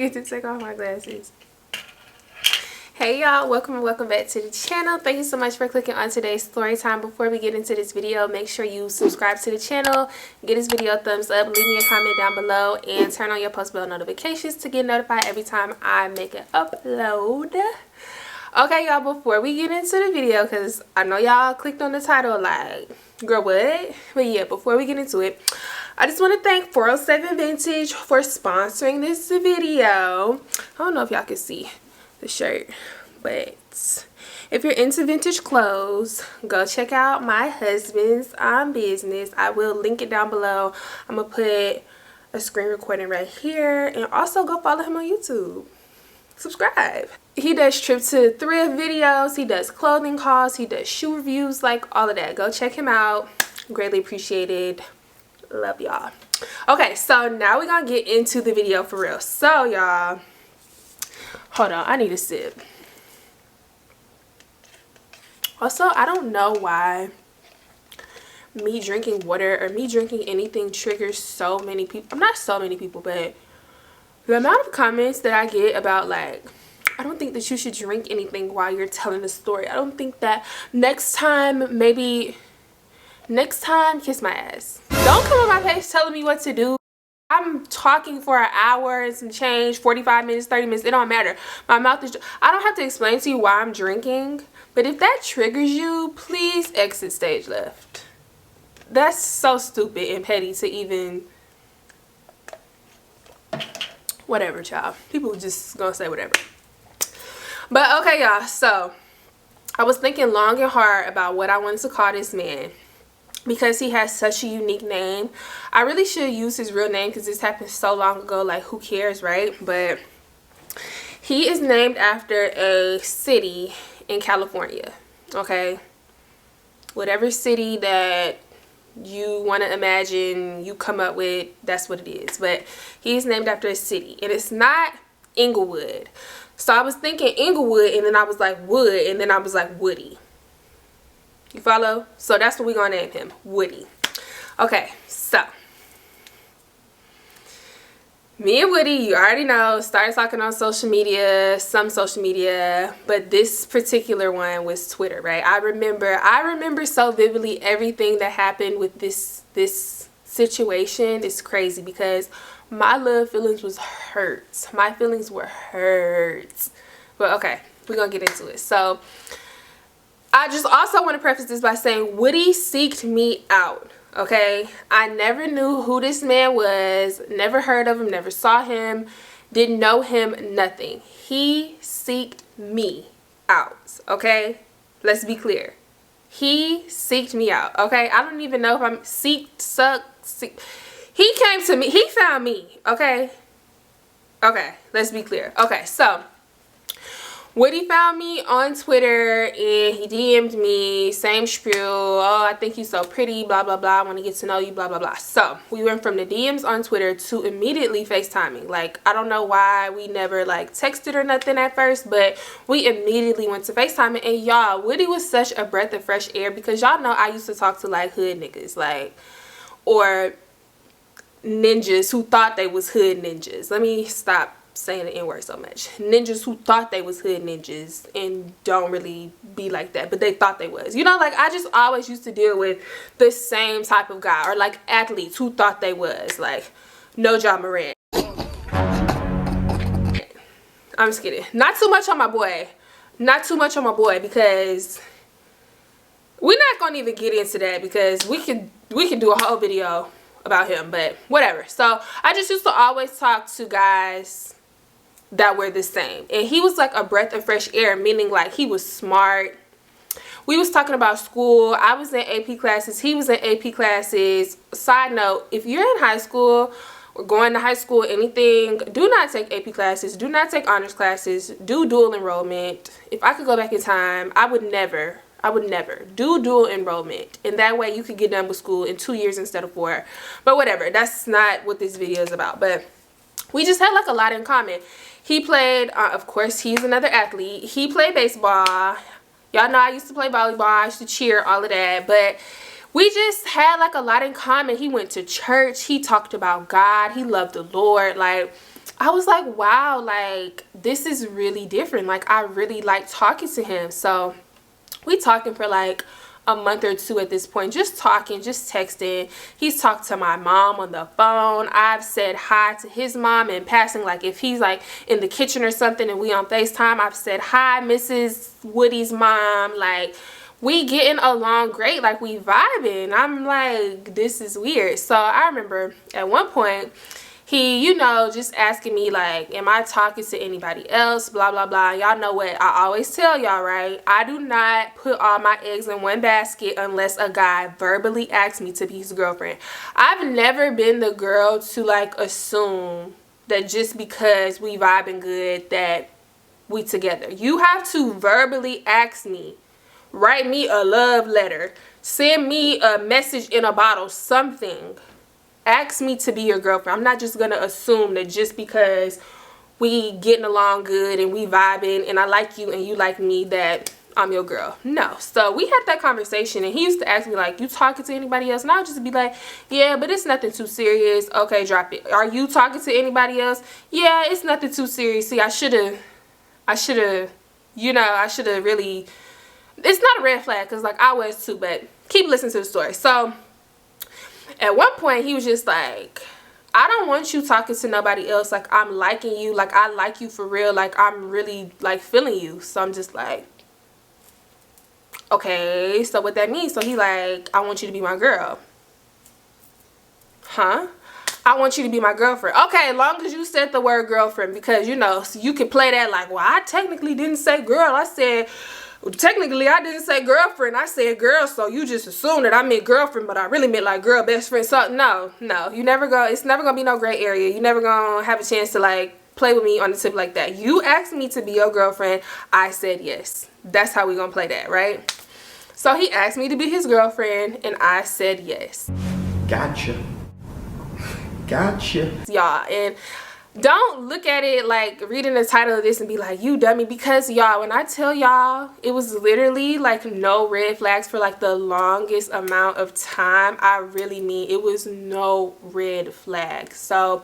forget to take off my glasses. Hey y'all, welcome and welcome back to the channel. Thank you so much for clicking on today's story time. Before we get into this video, make sure you subscribe to the channel, give this video a thumbs up, leave me a comment down below, and turn on your post bell notifications to get notified every time I make an upload. Okay y'all, before we get into the video, because I know y'all clicked on the title like, girl what? But yeah, before we get into it, I just want to thank 407 Vintage for sponsoring this video. I don't know if y'all can see the shirt, but if you're into vintage clothes, go check out my husband's business. I will link it down below. I'm gonna put a screen recording right here, and also go follow him on YouTube. Subscribe. He does trip to thrift videos, he does clothing hauls, he does shoe reviews, like all of that. Go check him out. Greatly appreciated. Love y'all. Okay, so now we're gonna get into the video for real. So y'all, hold on, I need a sip. Also, I don't know why me drinking water or me drinking anything triggers so many people. Not so many people, but the amount of comments that I get about like, I don't think that you should drink anything while you're telling a story. I don't think that next time, kiss my ass. Don't come on my page telling me what to do. I'm talking for an hour and some change, 45 minutes, 30 minutes, it don't matter. My mouth is, I don't have to explain to you why I'm drinking, but if that triggers you, please exit stage left. That's so stupid and petty to even, whatever, child. People just gonna say whatever. But okay, y'all, so I was thinking long and hard about what I wanted to call this man, because he has such a unique name. I really should use his real name because this happened so long ago, like who cares, right? But he is named after a city in California, okay? Whatever city that you want to imagine, you come up with, that's what it is. But he's named after a city, and it's not Inglewood. So I was thinking Inglewood, and then I was like Wood, and then I was like Woody. You follow? So that's what we're gonna name him, Woody. Okay, so me and Woody, you already know, started talking on social media, but this particular one was Twitter, right? I remember so vividly everything that happened with this situation. It's crazy because my love feelings was hurt. My feelings were hurt. But okay, we're gonna get into it. So I just also want to preface this by saying Woody seeked me out, okay? I never knew who this man was, never heard of him, never saw him, didn't know him, nothing. He seeked me out, okay? Let's be clear. He seeked me out, okay? I don't even know if I'm seek. He came to me. He found me, okay? Okay, let's be clear. Okay, so Woody found me on Twitter and he DM'd me, same spiel, oh, I think you're so pretty, blah, blah, blah, I want to get to know you, blah, blah, blah. So we went from the DMs on Twitter to immediately FaceTiming. Like, I don't know why we never like texted or nothing at first, but we immediately went to FaceTiming. And y'all, Woody was such a breath of fresh air because y'all know I used to talk to like hood niggas, like, or ninjas who thought they was hood ninjas. Let me stop saying the N-word so much. Ninjas who thought they was hood ninjas and don't really be like that, but they thought they was. You know, like I just always used to deal with the same type of guy, or like athletes who thought they was like no John Moran. I'm just kidding. Not too much on my boy. Not too much on my boy, because we're not gonna even get into that because we can do a whole video about him, but whatever. So I just used to always talk to guys that were the same, and he was like a breath of fresh air, meaning like he was smart. We was talking about school. I was in AP classes, he was in AP classes. Side note, if you're in high school or going to high school, anything, do not take AP classes, do not take honors classes, do dual enrollment. If I could go back in time, I would never do dual enrollment, and that way you could get done with school in 2 years instead of 4. But whatever, that's not what this video is about. But we just had like a lot in common. He played, of course, he's another athlete. He played baseball. Y'all know I used to play volleyball. I used to cheer, all of that. But we just had like a lot in common. He went to church. He talked about God. He loved the Lord. Like, I was like, wow, like this is really different. Like I really like talking to him. So we talking for like a month or two at this point, just talking, just texting. He's talked to my mom on the phone. I've said hi to his mom in passing, like if he's like in the kitchen or something and we on FaceTime, I've said hi Mrs. Woody's mom. Like we getting along great, like we vibing. I'm like, this is weird. So I remember at one point he, you know, just asking me like, am I talking to anybody else, blah blah blah. Y'all know what I always tell y'all, right? I do not put all my eggs in one basket unless a guy verbally asks me to be his girlfriend. I've never been the girl to like assume that just because we vibing good that we together. You have to verbally ask me, write me a love letter, send me a message in a bottle, something. Ask me to be your girlfriend. I'm not just gonna assume that just because we getting along good and we vibing and I like you and you like me that I'm your girl. No. So we had that conversation and he used to ask me like, you talking to anybody else? And I would just be like, yeah, but it's nothing too serious. Okay, drop it. Are you talking to anybody else? Yeah, it's nothing too serious. See, I should have, you know, I should have really, it's not a red flag because like I was too, but keep listening to the story. So at one point he was just like, I don't want you talking to nobody else. Like I'm liking you. Like I like you for real. Like I'm really like feeling you. So I'm just like, okay, so what that means? So he like, I want you to be my girl. Huh? I want you to be my girlfriend. Okay, as long as you said the word girlfriend, because you know, so you can play that like, well, I technically didn't say girl. I said, technically I didn't say girlfriend, I said girl, so you just assume that I meant girlfriend, but I really meant like girl best friend. So no, you never go, it's never gonna be no gray area. You never gonna have a chance to like play with me on the tip like that. You asked me to be your girlfriend, I said yes. That's how we gonna play that, right? So he asked me to be his girlfriend and I said yes. Gotcha. Y'all, and don't look at it like reading the title of this and be like, you dummy, because y'all, when I tell y'all, it was literally like no red flags for like the longest amount of time. I really mean it was no red flags. So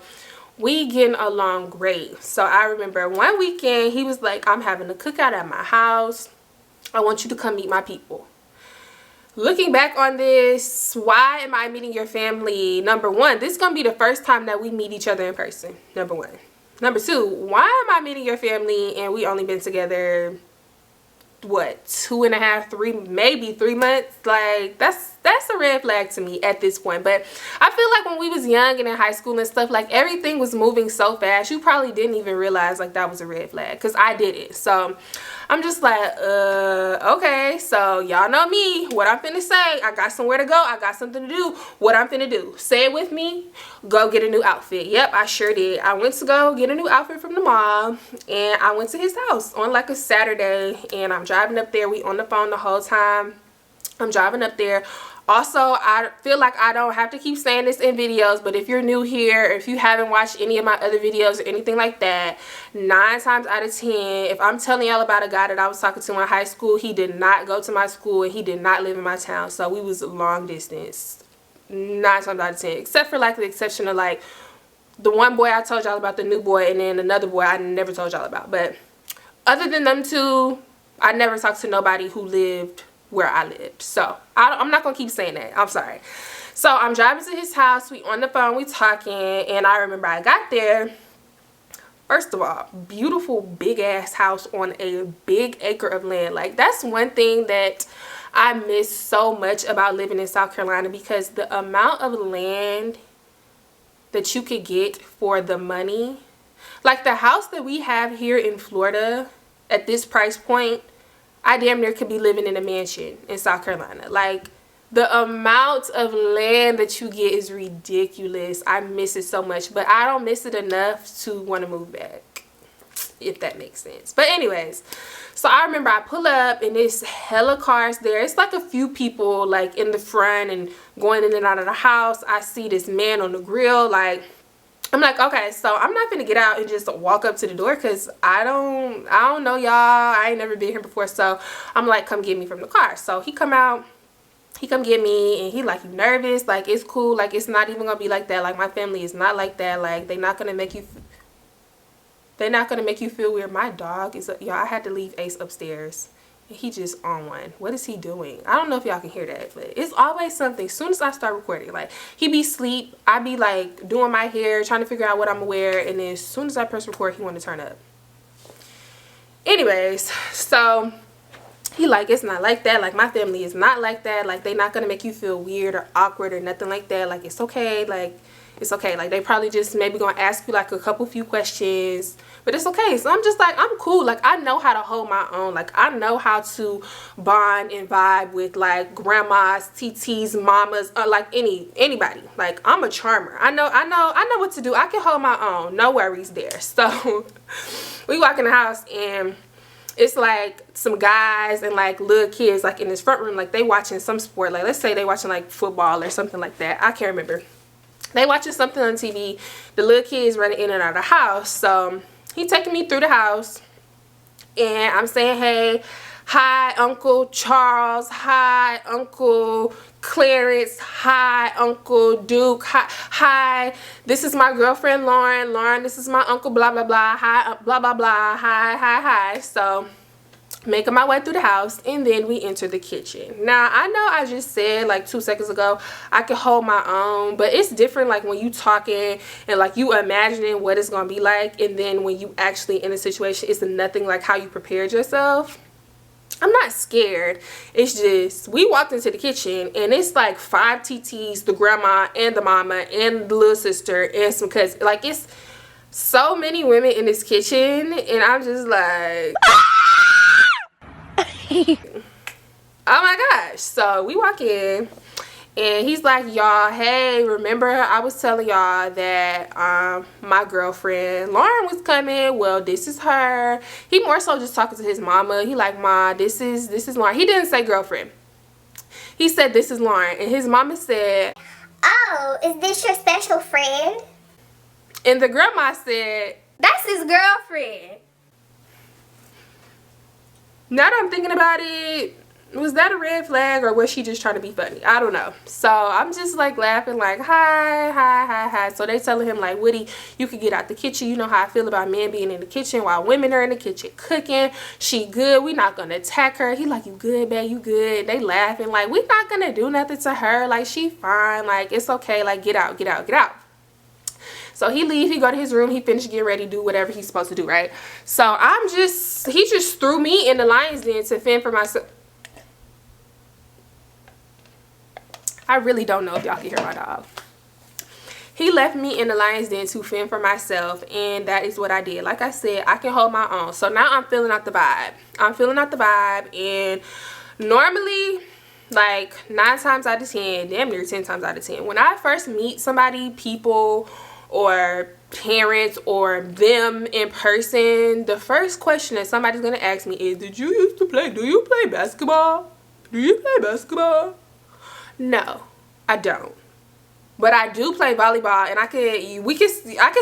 we getting along great. So I remember one weekend he was like, I'm having a cookout at my house. I want you to come meet my people. Looking back on this, why am I meeting your family? Number one, this is going to be the first time that we meet each other in person. Number one. Number two, why am I meeting your family and we only been together, what, 2.5, 3, maybe 3 months? Like, that's a red flag to me at this point. But I feel like when we was young and in high school and stuff, like everything was moving so fast, you probably didn't even realize like that was a red flag, because I did it. So I'm just like, okay, so y'all know me, what I'm finna say. I got somewhere to go, I got something to do. What I'm finna do, say it with me, go get a new outfit. Yep, I sure did. I went to go get a new outfit from the mall, and I went to his house on like a Saturday, and I'm driving up there. We on the phone the whole time. I'm driving up there. Also, I feel like I don't have to keep saying this in videos, but if you're new here, or if you haven't watched any of my other videos or anything like that, 9 times out of 10, if I'm telling y'all about a guy that I was talking to in high school, he did not go to my school and he did not live in my town. So we was long distance 9 times out of 10, except for like the exception of like the one boy I told y'all about, the new boy, and then another boy I never told y'all about. But other than them two, I never talked to nobody who lived where I lived. So I'm not gonna keep saying that, I'm sorry. So I'm driving to his house, we on the phone, we talking, and I remember I got there. First of all, beautiful big ass house on a big acre of land. Like that's one thing that I miss so much about living in South Carolina, because the amount of land that you could get for the money, like the house that we have here in Florida at this price point, I damn near could be living in a mansion in South Carolina. Like the amount of land that you get is ridiculous. I miss it so much, but I don't miss it enough to want to move back, if that makes sense. But anyways, so I remember I pull up and there's hella cars there. It's like a few people like in the front and going in and out of the house. I see this man on the grill. Like, I'm like, okay, so I'm not gonna get out and just walk up to the door, because I don't know y'all. I ain't never been here before. So I'm like, come get me from the car. So he come out, he come get me, and he like, you nervous? Like, it's cool. Like, it's not even gonna be like that. Like, my family is not like that. Like, they not gonna make you They're not gonna make you feel weird. My dog is y'all, I had to leave Ace upstairs and he just on one. What is he doing? I don't know if y'all can hear that, but it's always something. As soon as I start recording, like he be asleep, I be like doing my hair, trying to figure out what I'm gonna wear, and then as soon as I press record, he want to turn up. Anyways, so he like, it's not like that. Like, my family is not like that. Like, they not gonna make you feel weird or awkward or nothing like that. Like, it's okay. Like, it's okay. Like, they probably just maybe gonna ask you like a few questions, but it's okay. So I'm just like, I'm cool. Like, I know how to hold my own. Like, I know how to bond and vibe with like grandmas, TTs, mamas, like anybody. Like, I'm a charmer. I know what to do. I can hold my own. No worries there. So we walk in the house and it's like some guys and like little kids like in this front room, like they watching some sport. Like, let's say they watching like football or something like that. I can't remember. They watching something on TV. The little kids running in and out of the house. So he taking me through the house and I'm saying, hey, hi Uncle Charles, hi Uncle Clarence, hi Uncle Duke, hi, this is my girlfriend Lauren, this is my uncle blah blah blah, hi blah blah blah, hi. So making my way through the house, and then we enter the kitchen. Now, I know I just said like 2 seconds ago I can hold my own, but it's different like when you talking and like you imagining what it's gonna be like, and then when you actually in a situation, it's nothing like how you prepared yourself. I'm not scared. It's just, we walked into the kitchen and it's like 5 TTs, the grandma and the mama and the little sister and some cousins. Like, it's so many women in this kitchen, and I'm just like oh my gosh. So we walk in and he's like, y'all, hey, remember I was telling y'all that my girlfriend Lauren was coming? Well, this is her. He more so just talking to his mama. He like, ma, this is Lauren. He didn't say girlfriend. He said, this is Lauren. And his mama said, oh, is this your special friend? And the grandma said, that's his girlfriend. Now that I'm thinking about it, was that a red flag or was she just trying to be funny? I don't know. So I'm just like laughing like, hi. So they telling him like, Woody, you could get out the kitchen. You know how I feel about men being in the kitchen while women are in the kitchen cooking. She good. We not gonna attack her. He like, you good, babe, you good. They laughing like, we not gonna do nothing to her. Like, she fine. Like, it's okay. Like, get out. So he leave, he go to his room, he finish getting ready, do whatever he's supposed to do, right? So he just threw me in the lion's den to fend for myself. I really don't know if y'all can hear my dog. He left me in the lion's den to fend for myself, and that is what I did. Like I said, I can hold my own. So now I'm feeling out the vibe. And normally, like 9 times out of 10, damn near 10 times out of 10, when I first meet somebody, people or parents or them in person, the first question that somebody's gonna ask me is, do you play basketball? No, I don't. But I do play volleyball, and I can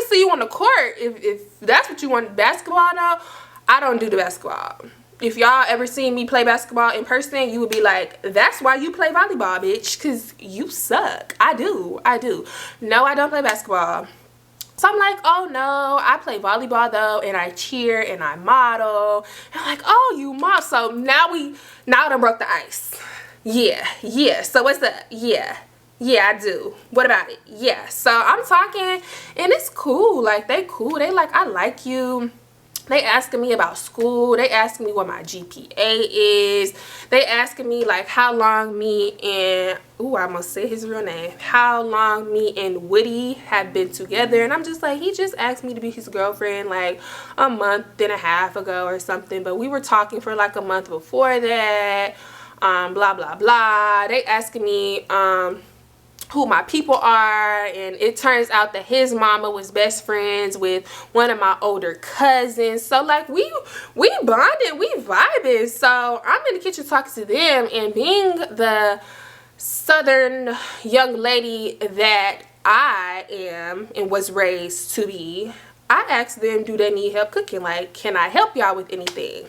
see you on the court if that's what you want. Basketball, though, I don't do the basketball. If y'all ever seen me play basketball in person, you would be like, that's why you play volleyball, bitch, because you suck. I do. No, I don't play basketball. So I'm like, oh no, I play volleyball though, and I cheer and I model. And I'm like, oh, you model. So now I done broke the ice. Yeah. So what's up? Yeah, I do. What about it? Yeah. So I'm talking, and it's cool. Like, they cool. They like, I like you. They asking me about school. They asking me what my GPA is. They asking me like how long me and, I almost said his real name, how long me and Woody have been together. And I'm just like, he just asked me to be his girlfriend like a month and a half ago or something. But we were talking for like a month before that. Blah, blah, blah. They asking me who my people are, and it turns out that his mama was best friends with one of my older cousins. So like we bonded, we vibing. So I'm in the kitchen talking to them, and being the southern young lady that I am and was raised to be, I asked them, do they need help cooking? Like, can I help y'all with anything?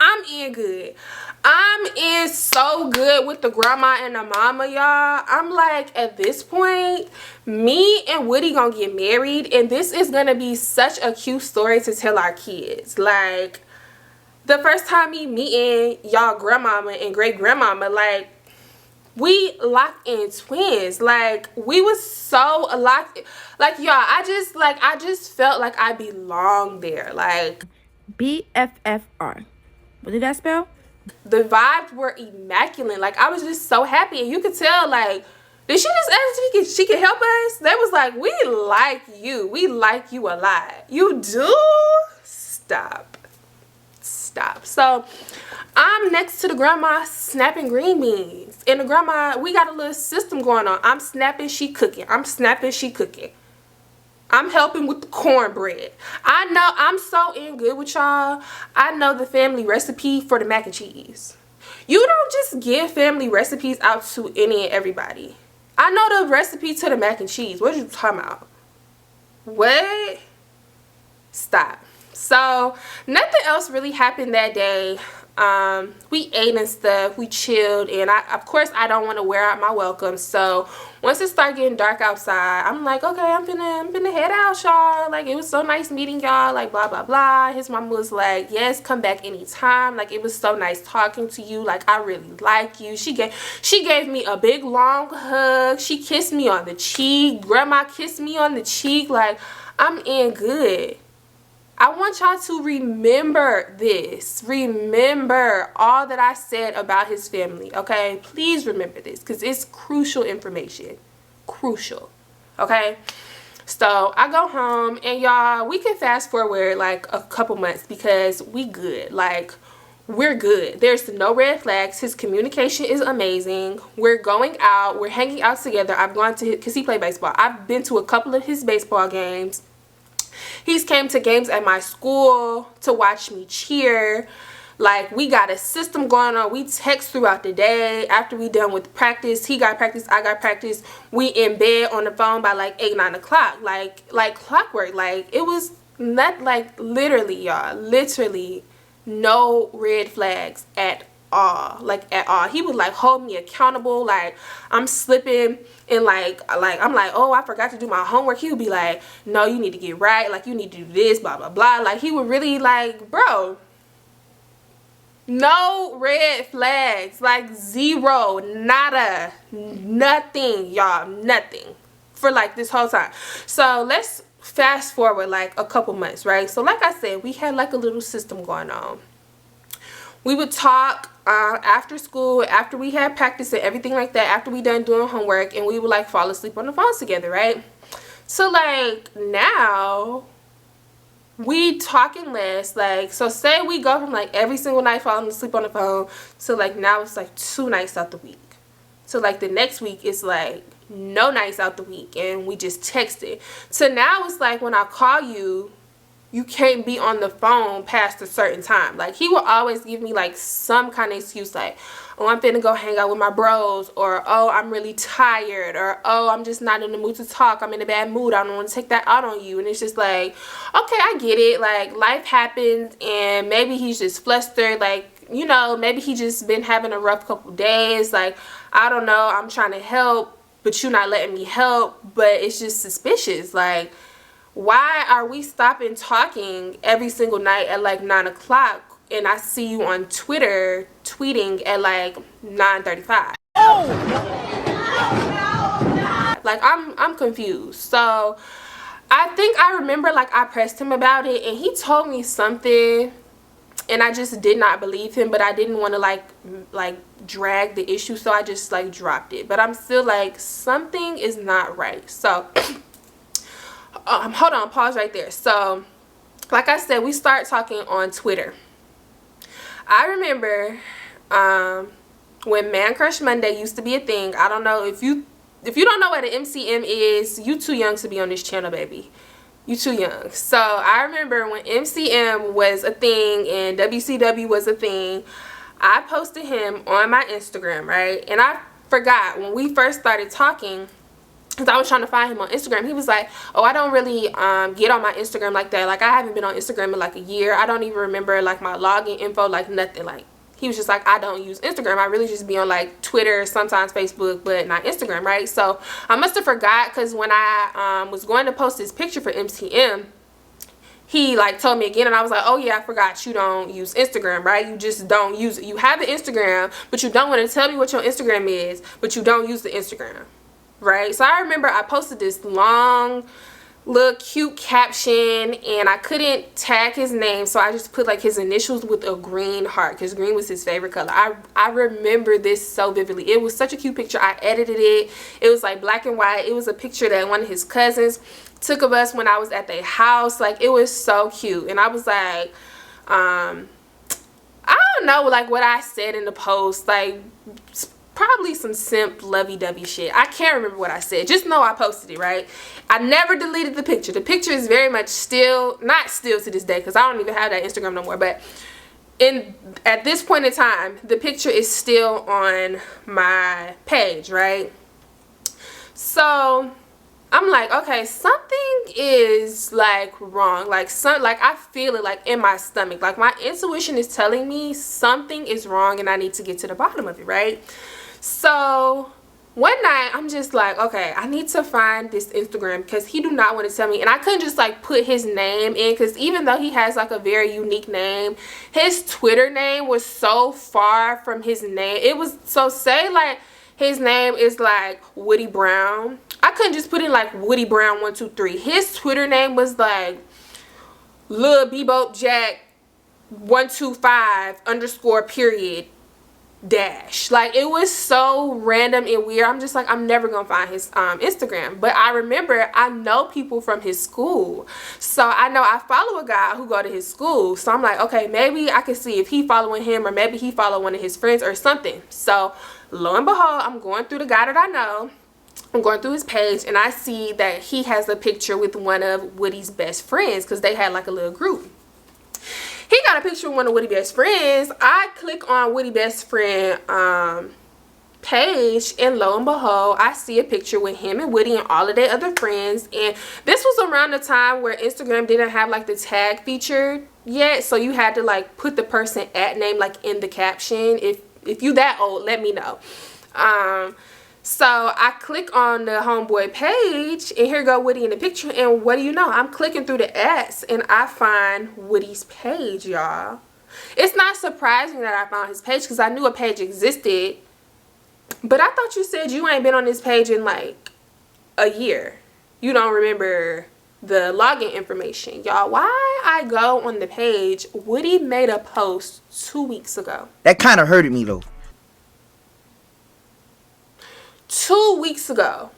I'm in good. I'm in so good with the grandma and the mama, y'all. I'm like, at this point, me and Woody gonna get married, and this is gonna be such a cute story to tell our kids. Like, the first time me meeting y'all grandmama and great grandmama, like, we locked in twins. Like, we was so locked. Like, y'all, I just felt like I belonged there. Like, BFFR. What did that spell? the vibes were immaculate. Like, I was just so happy, and you could tell, like, did she just ask if she could help us? They was like, we like you a lot. You do? Stop. So I'm next to the grandma snapping green beans, and the grandma, we got a little system going on. I'm snapping, she cooking. I'm snapping, she cooking. I'm helping with the cornbread. I know, I'm so in good with y'all. I know the family recipe for the mac and cheese. You don't just give family recipes out to any and everybody. I know the recipe to the mac and cheese. What are you talking about? What? Stop. So nothing else really happened that day. We ate and stuff, we chilled, and of course I don't want to wear out my welcome. So once it started getting dark outside, I'm like, okay, I'm finna head out, y'all. Like, it was so nice meeting y'all, like, blah blah blah. His mom was like, yes, come back anytime. Like, it was so nice talking to you. Like, I really like you. She gave me a big long hug. She kissed me on the cheek. Grandma kissed me on the cheek. Like, I'm in good. I want y'all to remember this. Remember all that I said about his family, okay? Please remember this, because it's crucial information. Crucial, okay? So I go home, and y'all, we can fast forward like a couple months because we good. Like, we're good. There's no red flags. His communication is amazing. We're going out. We're hanging out together. I've gone to, because he played baseball. I've been to a couple of his baseball games. He's came to games at my school to watch me cheer. Like, we got a system going on. We text throughout the day. After we done with practice, he got practice, I got practice. We in bed on the phone by like 8, 9 o'clock. Like clockwork. Like, it was not, like, literally, y'all. Literally no red flags at all. Like, at all. He would like hold me accountable. Like, I'm slipping and like I'm like, oh, I forgot to do my homework. He would be like, no, you need to get right. Like, you need to do this, blah blah blah. Like, he would really, like, bro, no red flags. Like, zero, nada, nothing, y'all, nothing for like this whole time. So let's fast forward like a couple months, right? So like I said, we had like a little system going on. We would talk after school, after we had practice and everything like that, after we done doing homework, and we would like fall asleep on the phones together, right? So like now we talking less. Like, so say we go from like every single night falling asleep on the phone to like now it's like 2 nights out the week. So like the next week it's like no nights out the week, and we just texted. So now it's like when I call you, you can't be on the phone past a certain time. Like, he will always give me like some kind of excuse, like, oh, I'm finna go hang out with my bros, or oh, I'm really tired, or oh, I'm just not in the mood to talk, I'm in a bad mood, I don't want to take that out on you. And it's just like, okay, I get it. Like, life happens, and maybe he's just flustered. Like, you know, maybe he just been having a rough couple days. Like, I don't know, I'm trying to help, but you're not letting me help. But it's just suspicious. Like, why are we stopping talking every single night at like 9 o'clock, and I see you on Twitter tweeting at like 9:35? Like, I'm confused. So I think I remember, like, I pressed him about it, and he told me something, and I just did not believe him, but I didn't want to like drag the issue, so I just like dropped it. But I'm still like, something is not right. So hold on, pause right there. So like I said, we start talking on Twitter. I remember when Man Crush Monday used to be a thing. I don't know if you don't know what an MCM is, you too young to be on this channel, baby. You too young. So I remember when MCM was a thing and WCW was a thing, I posted him on my Instagram, right? And I forgot when we first started talking, because I was trying to find him on Instagram. He was like, oh, I don't really get on my Instagram like that. Like, I haven't been on Instagram in like a year. I don't even remember like my login info, like nothing. Like, he was just like, I don't use Instagram. I really just be on like Twitter, sometimes Facebook, but not Instagram, right? So I must have forgot, because when I was going to post this picture for MTM, he like told me again, and I was like, oh yeah, I forgot you don't use Instagram, right? You just don't use it. You have an Instagram, but you don't want to tell me what your Instagram is, but you don't use the Instagram, right? So I remember I posted this long little cute caption, and I couldn't tag his name, so I just put like his initials with a green heart, because green was his favorite color. I remember this so vividly. It was such a cute picture. I edited it. It was like black and white. It was a picture that one of his cousins took of us when I was at their house. Like, it was so cute. And I was like, I don't know like what I said in the post, like probably some simp lovey-dovey shit. I can't remember what I said. Just know I posted it, right? I never deleted the picture. The picture is very much still, not still to this day, because I don't even have that Instagram no more, but at this point in time, the picture is still on my page, right? So I'm like, okay, something is like wrong. Like I feel it like in my stomach. Like my intuition is telling me something is wrong and I need to get to the bottom of it, right? So one night I'm just like, okay, I need to find this Instagram, because he do not want to tell me. And I couldn't just like put his name in, because even though he has like a very unique name, his Twitter name was so far from his name. It was, so say like his name is like Woody Brown, I couldn't just put in like Woody Brown 123. His Twitter name was like Lil Bebop Jack 125 _ dash. Like, it was so random and weird. I'm just like, I'm never gonna find his Instagram. But I remember, I know people from his school, so I know I follow a guy who go to his school. So I'm like, okay, maybe I can see if he following him, or maybe he follow one of his friends or something. So lo and behold, I'm going through the guy that I know. I'm going through his page, and I see that he has a picture with one of Woody's best friends, because they had like a little group. He got a picture with one of Woody's best friends. I click on Woody's best friend page, and lo and behold, I see a picture with him and Woody and all of their other friends. And this was around the time where Instagram didn't have like the tag feature yet, so you had to like put the person at name like in the caption. If you that old, let me know. So I click on the homeboy page, and here go Woody in the picture, and what do you know? I'm clicking through the ads, and I find Woody's page, y'all. It's not surprising that I found his page, because I knew a page existed, but I thought you said you ain't been on this page in like a year. You don't remember the login information. Y'all, why I go on the page, Woody made a post 2 weeks ago. That kind of hurted me though. 2 weeks ago.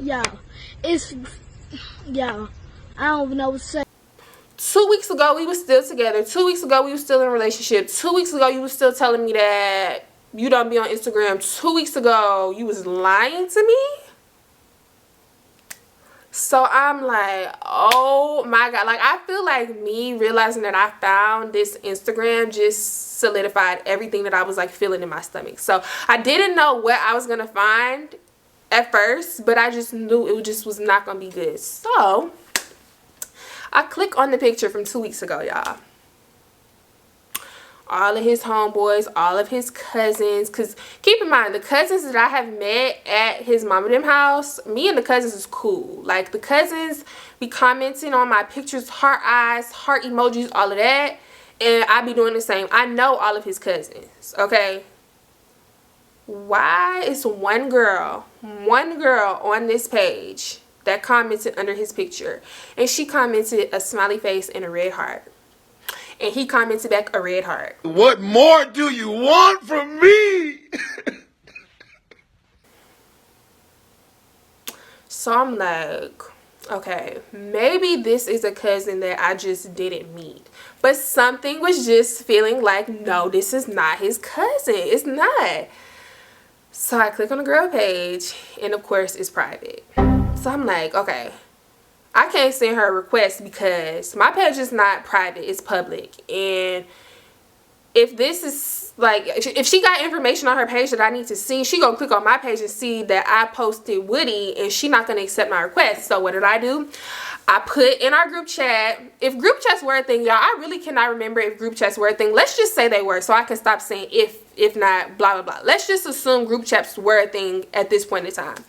Y'all, I don't even know what to say. 2 weeks ago we were still together. 2 weeks ago we were still in a relationship. 2 weeks ago you were still telling me that you don't be on Instagram. 2 weeks ago you was lying to me. So I'm like, oh my God. Like, I feel like me realizing that I found this Instagram just solidified everything that I was like feeling in my stomach. So I didn't know what I was gonna find at first, but I just knew it just was not gonna be good. So I click on the picture from 2 weeks ago, y'all. All of his homeboys, all of his cousins, because keep in mind, the cousins that I have met at his mom and them house, me and the cousins is cool. Like, the cousins be commenting on my pictures, heart eyes, heart emojis, all of that, and I be doing the same. I know all of his cousins, okay? Why is one girl on this page that commented under his picture, and she commented a smiley face and a red heart? And he commented back a red heart. What more do you want from me? So I'm like, okay, maybe this is a cousin that I just didn't meet. But something was just feeling like, no, this is not his cousin. It's not. So I click on the girl page, and of course it's private. So I'm like, okay, I can't send her a request because my page is not private, it's public. And if this is like, if she got information on her page that I need to see, she gonna click on my page and see that I posted Woody, and she not gonna accept my request. So what did I do? I put in our group chat, if group chats were a thing, y'all, I really cannot remember if group chats were a thing. Let's just say they were, so I can stop saying if not, blah, blah, blah. Let's just assume group chats were a thing at this point in time.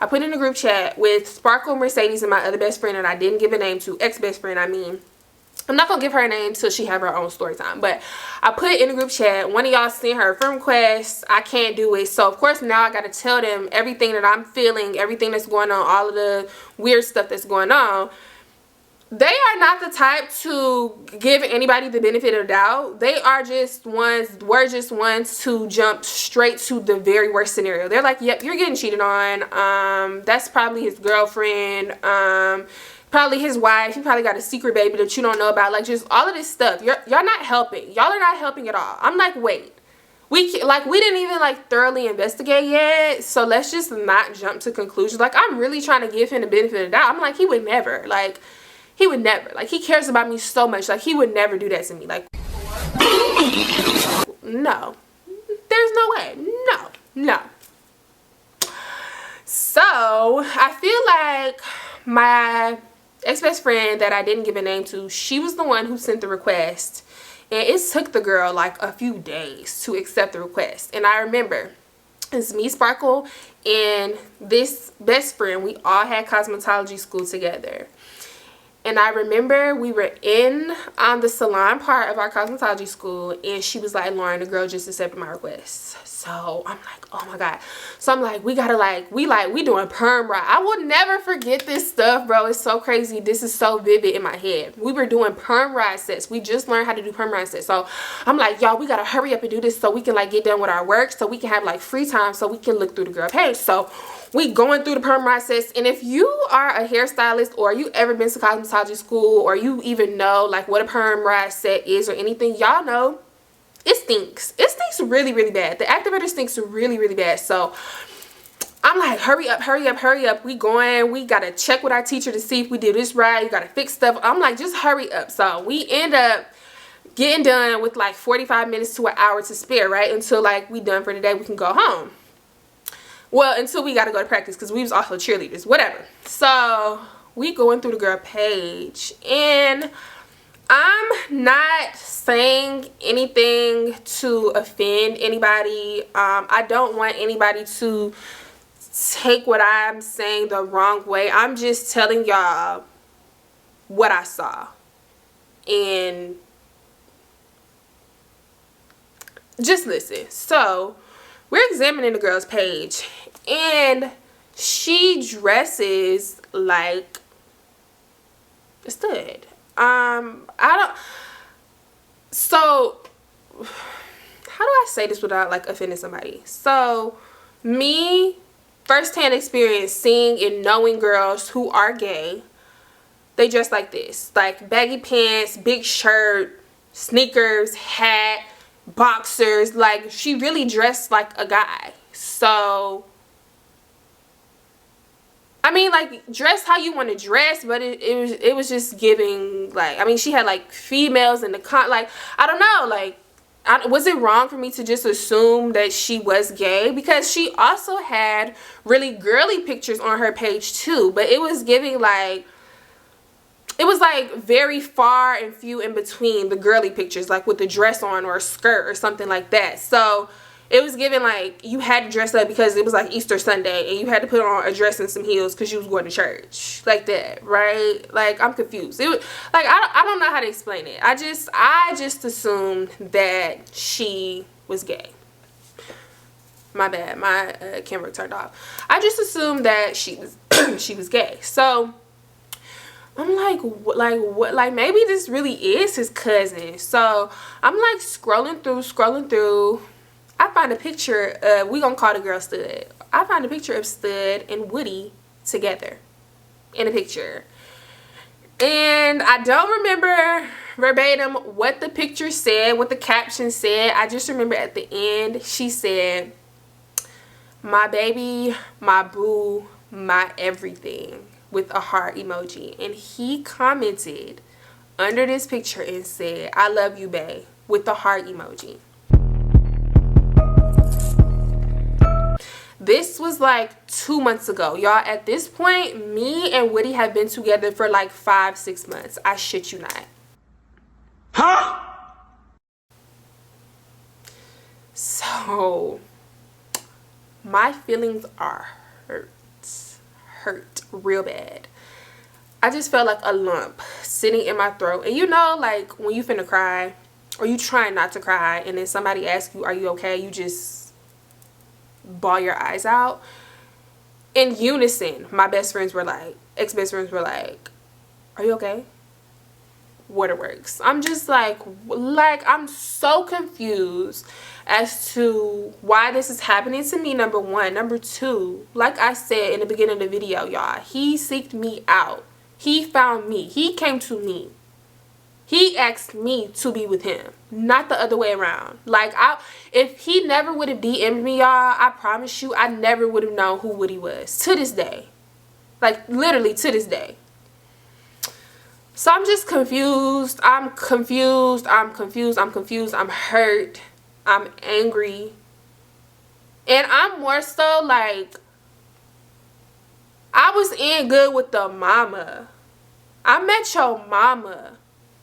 I put in a group chat with Sparkle, Mercedes, and my other best friend, and I didn't give a name to, ex-best friend, I mean. I'm not going to give her a name till she have her own story time. But I put in a group chat, one of y'all sent her a friend request. I can't do it. So, of course, now I got to tell them everything that I'm feeling, everything that's going on, all of the weird stuff that's going on. They are not the type to give anybody the benefit of the doubt. They are just ones, we're just ones to jump straight to the very worst scenario. They're like, yep, you're getting cheated on. That's probably his girlfriend. Probably his wife. He probably got a secret baby that you don't know about. Like, just all of this stuff. Y'all not helping. Y'all are not helping at all. I'm like, wait. We didn't even, like, thoroughly investigate yet. So let's just not jump to conclusions. Like, I'm really trying to give him the benefit of the doubt. I'm like, he would never. Like, he would never. Like, he cares about me so much. Like, he would never do that to me. Like, no. There's no way. No. So, I feel like my ex-best friend that I didn't give a name to, she was the one who sent the request, and it took the girl like a few days to accept the request. And I remember it's me, Sparkle, and this best friend. We all had cosmetology school together, and I remember we were in the salon part of our cosmetology school, and she was like, Lauren, the girl just accepted my request. So I'm like, oh my god. So I'm like, we gotta we doing perm ride. I will never forget this stuff, bro. It's so crazy. This is so vivid in my head. We were doing perm ride sets. We just learned how to do perm ride sets. So I'm like, y'all, we gotta hurry up and do this so we can like get done with our work, so we can have like free time, so we can look through the girl page. So we going through the perm ride sets. And if you are a hairstylist, or you ever been to cosmetology school, or you even know like what a perm ride set is or anything, y'all know it stinks. It stinks really, really bad. The activator stinks really, really bad. So I'm like, hurry up, hurry up, hurry up. We going. We got to check with our teacher to see if we did this right. You got to fix stuff. I'm like, just hurry up. So we end up getting done with like 45 minutes to an hour to spare, right? Until like we done for the day, we can go home. Well, until we got to go to practice, because we was also cheerleaders, whatever. So we going through the girl page, and I'm not saying anything to offend anybody. I don't want anybody to take what I'm saying the wrong way. I'm just telling y'all what I saw. And just listen. So we're examining the girl's page, and she dresses like a stud. So how do I say this without like offending somebody? So me, first-hand experience seeing and knowing girls who are gay, they dress like this, like baggy pants, big shirt, sneakers, hat, boxers. Like, she really dressed like a guy. So I mean, like, dress how you want to dress, but it was just giving, like, I mean, she had like females in the like, I don't know, like, was it wrong for me to just assume that she was gay? Because she also had really girly pictures on her page too, but it was giving like, it was like very far and few in between the girly pictures, like with the dress on or a skirt or something like that. So it was giving like you had to dress up because it was like Easter Sunday and you had to put on a dress and some heels because you was going to church, like that, right? Like, I'm confused. It was like, I don't know how to explain it. I just assumed that she was gay. My bad, my camera turned off. I just assumed that she was she was gay. So I'm like, what? Like, maybe this really is his cousin. So I'm like scrolling through. I find a picture of, we gonna call the girl Stud. I find a picture of Stud and Woody together in a picture. And I don't remember verbatim what the picture said, what the caption said. I just remember at the end, she said, "My baby, my boo, my everything," with a heart emoji. And he commented under this picture and said, "I love you, bae," with the heart emoji. this was like 2 months ago. Y'all, at this point, me and Woody have been together for like 5-6 months. I shit you not. Huh? So, my feelings are hurt real bad. I just felt like a lump sitting in my throat. And you know, like when you finna cry, or you trying not to cry, and then somebody asks you, are you okay? You just bawl your eyes out. In unison, my best friends were like, ex-best friends were like, are you okay? Waterworks. I'm just like I'm so confused as to why this is happening to me, number one. Number two, like I said in the beginning of the video, y'all, he seeked me out. He found me. He came to me. He asked me to be with him, not the other way around. Like, if he never would have DM'd me, y'all, I promise you, I never would have known who Woody was. To this day. Like, literally to this day. So I'm just confused. I'm hurt. I'm angry. And I'm more so like, I was in good with the mama. I met your mama.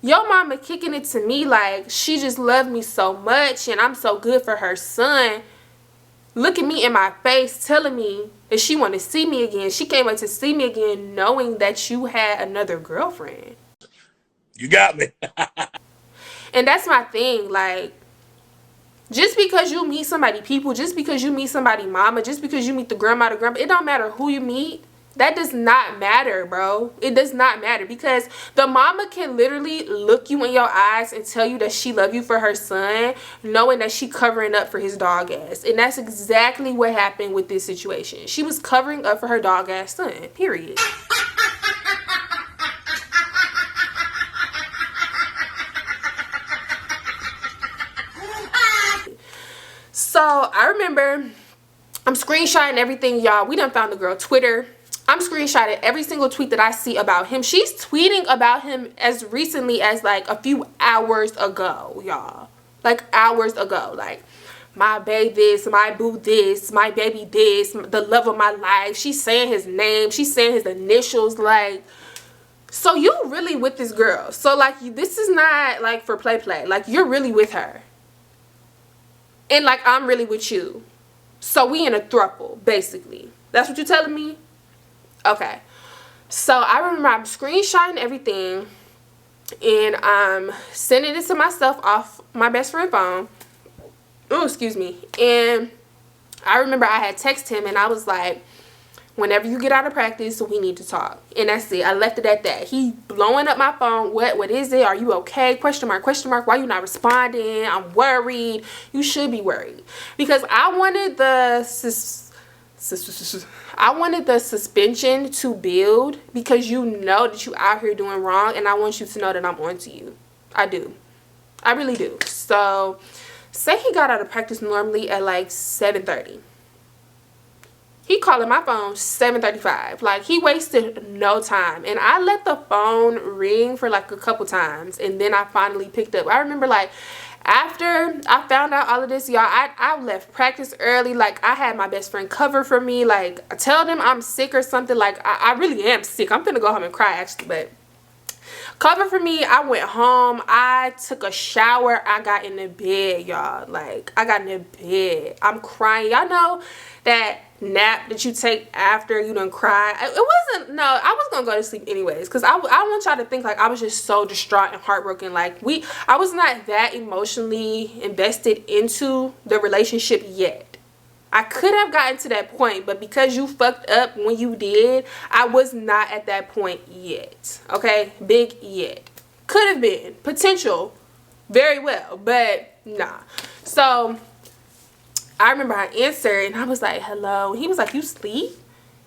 Your mama kicking it to me like she just loved me so much and I'm so good for her son. Looking me in my face, telling me that she want to see me again. She came up to see me again knowing that you had another girlfriend. You got me. And that's my thing. Like, just because you meet somebody people, just because you meet somebody mama, just because you meet the grandma, it don't matter who you meet. That does not matter, bro. It does not matter, because the mama can literally look you in your eyes and tell you that she love you for her son, knowing that she covering up for his dog ass. And that's exactly what happened with this situation. She was covering up for her dog ass son, period. So I remember I'm screenshotting everything, y'all. We done found the girl Twitter. I'm screenshotting every single tweet that I see about him. She's tweeting about him as recently as like a few hours ago, y'all. Like hours ago. Like, my baby this, my boo this, my baby this, the love of my life. She's saying his name. She's saying his initials. Like, so you really with this girl. So like, this is not like for play. Like, you're really with her. And like, I'm really with you. So we in a throuple, basically. That's what you're telling me? Okay. So I remember I'm screenshotting everything. And I'm sending it to myself off my best friend's phone. Oh, excuse me. And I remember I had texted him and I was like, whenever you get out of practice, we need to talk. And that's it. I left it at that. He blowing up my phone. What is it? Are you okay? Question mark, question mark. Why you not responding? I'm worried. You should be worried. Because I wanted the suspension to build, because you know that you out here doing wrong, and I want you to know that I'm on to you. I do. I really do. So, say he got out of practice normally at like 7:30. He calling my phone 7:35. Like, he wasted no time. And I let the phone ring for like a couple times. And then I finally picked up. I remember like after I found out all of this, y'all, I left practice early. Like, I had my best friend cover for me. Like, I tell them I'm sick or something. Like, I really am sick. I'm finna go home and cry actually. But cover for me. I went home. I took a shower. I got in the bed, y'all. Like, I got in the bed. I'm crying. Y'all know that nap that you take after you done cry. It wasn't, no, I was gonna go to sleep anyways, because I want y'all to think like I was just so distraught and heartbroken. Like, I was not that emotionally invested into the relationship yet. I could have gotten to that point, but because you fucked up when you did, I was not at that point yet. Okay, big yet. Could have been potential, very well, but nah. So I remember I answered and I was like, hello. He was like, you sleep?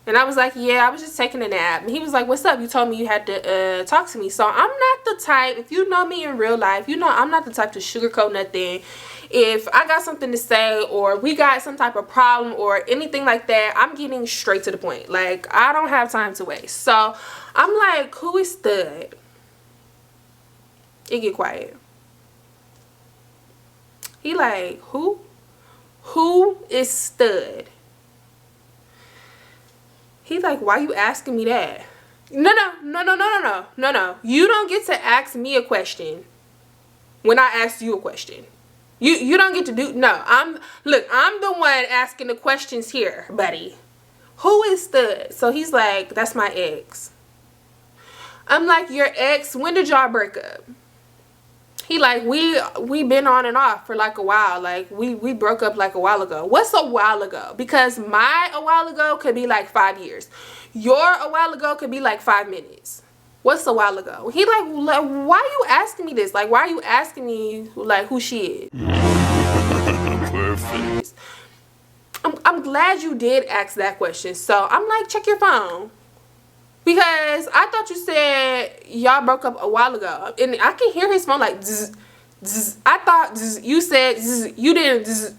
And I was like, yeah, I was just taking a nap. And he was like, what's up? You told me you had to talk to me. So I'm not the type, if you know me in real life, you know I'm not the type to sugarcoat nothing. If I got something to say, or we got some type of problem or anything like that, I'm getting straight to the point. Like, I don't have time to waste. So I'm like, who is Stud? It get quiet. He like, who? Who is Stud? He like, why you asking me that? No. You don't get to ask me a question when I asked you a question. You don't get to do, no. I'm the one asking the questions here, buddy. Who is Stud? So he's like, that's my ex. I'm like, your ex, when did y'all break up? He like, we been on and off for like a while. Like we broke up like a while ago. What's a while ago? Because my a while ago could be like 5 years. Your a while ago could be like 5 minutes. What's a while ago? He like, why are you asking me this? Like, why are you asking me like who she is? Perfect. I'm glad you did ask that question. So I'm like, check your phone. Because I thought you said y'all broke up a while ago. And I can hear his phone like zzz, zzz. I thought zzz, you said zzz, you didn't zzz,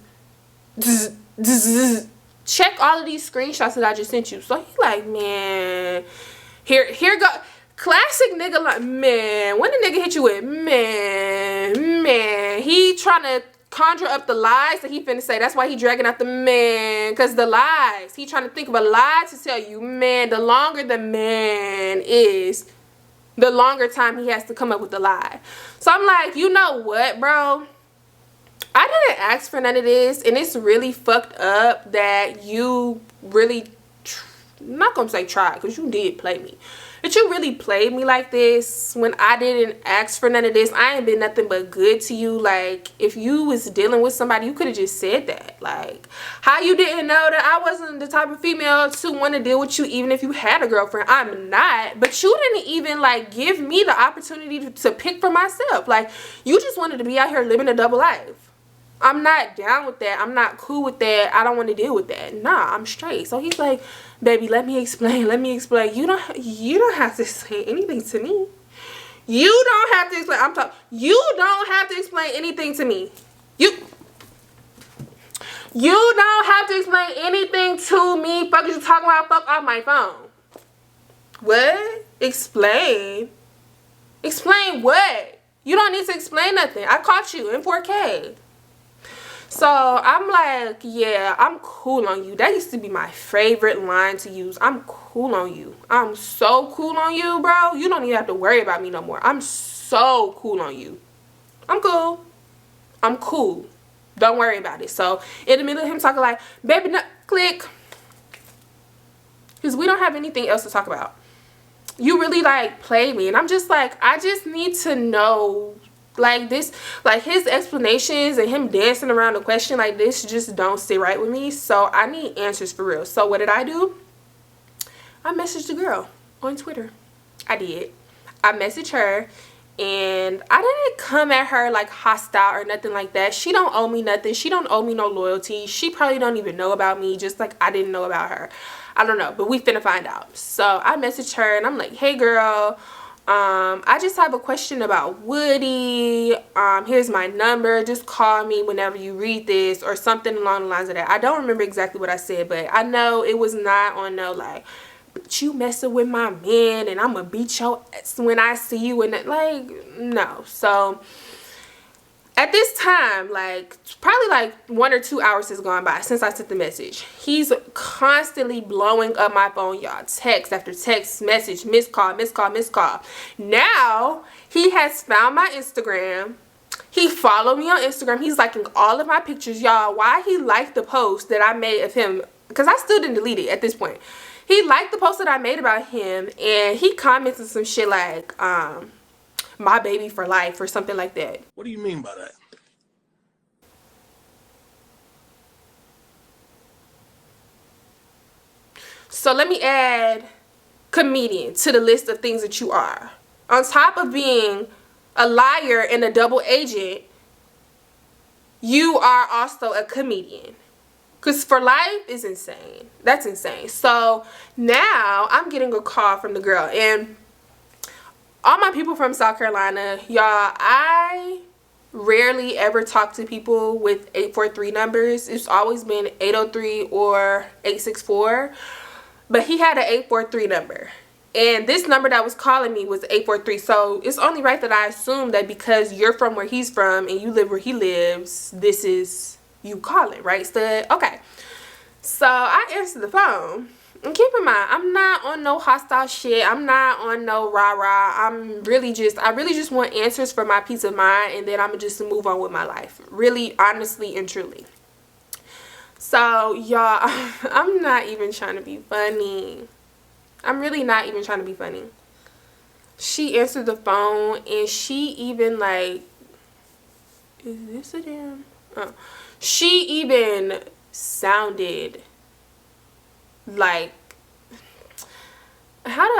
zzz, zzz. Check all of these screenshots that I just sent you. So he like, man, here go. Classic nigga like, man, when the nigga hit you with, man, he trying to conjure up the lies that he finna say. That's why he dragging out the man, because the lies. He trying to think of a lie to tell you, man. The longer the man is, the longer time he has to come up with the lie. So I'm like, you know what, bro? I didn't ask for none of this, and it's really fucked up that you really, I'm not gonna say try, because you did play me. But you really played me like this when I didn't ask for none of this. I ain't been nothing but good to you. Like, if you was dealing with somebody, you could have just said that. Like, how you didn't know that I wasn't the type of female to want to deal with you even if you had a girlfriend. I'm not. But you didn't even, like, give me the opportunity to pick for myself. Like, you just wanted to be out here living a double life. I'm not down with that. I'm not cool with that. I don't want to deal with that. Nah, I'm straight. So he's like, baby, let me explain. Let me explain. You don't have to say anything to me. You don't have to explain. You don't have to explain anything to me. You don't have to explain anything to me. Fuck is you talking about? Fuck off my phone. What? Explain? Explain what? You don't need to explain nothing. I caught you in 4K. So I'm like, yeah, I'm cool on you. That used to be my favorite line to use. I'm cool on you. I'm so cool on you, bro. You don't even have to worry about me no more. I'm so cool on you. I'm cool. I'm cool. Don't worry about it. So in the middle of him talking like, baby, no, click. Because we don't have anything else to talk about. You really like played me. And I'm just like, I just need to know. Like this, like his explanations and him dancing around the question like this just don't sit right with me. So I need answers for real. So what did I do? I messaged the girl on Twitter. I did. I messaged her and I didn't come at her like hostile or nothing like that. She don't owe me nothing. She don't owe me no loyalty. She probably don't even know about me, just like I didn't know about her. I don't know, but we finna find out. So I messaged her and I'm like, hey girl, I just have a question about Woody. Here's my number. Just call me whenever you read this or something along the lines of that. I don't remember exactly what I said, but I know it was not on no like, but you messing with my man and I'm gonna beat your ass when I see you, and like, no. So at this time, like probably like 1 or 2 hours has gone by since I sent the message. He's constantly blowing up my phone, y'all. Text after text, message, missed call, missed call, missed call. Now he has found my Instagram. He followed me on Instagram. He's liking all of my pictures, y'all. Why he liked the post that I made of him, because I still didn't delete it at this point. He liked the post that I made about him, and he commented some shit like my baby for life or something like that. What do you mean by that? So let me add comedian to the list of things that you are. On top of being a liar and a double agent, you are also a comedian. Because for life is insane. That's insane. So now I'm getting a call from the girl. And all my people from South Carolina, y'all, I rarely ever talk to people with 843 numbers. It's always been 803 or 864. But he had an 843 number. And this number that was calling me was 843. So it's only right that I assume that because you're from where he's from and you live where he lives, this is you calling, right, stud? Okay. So I answered the phone. And keep in mind, I'm not on no hostile shit. I'm not on no rah-rah. I really just want answers for my peace of mind, and then I'm gonna just move on with my life. Really, honestly, and truly. So, y'all, I'm not even trying to be funny. I'm really not even trying to be funny. She answered the phone, and she even, like, is this a damn? Oh. She even sounded like, how do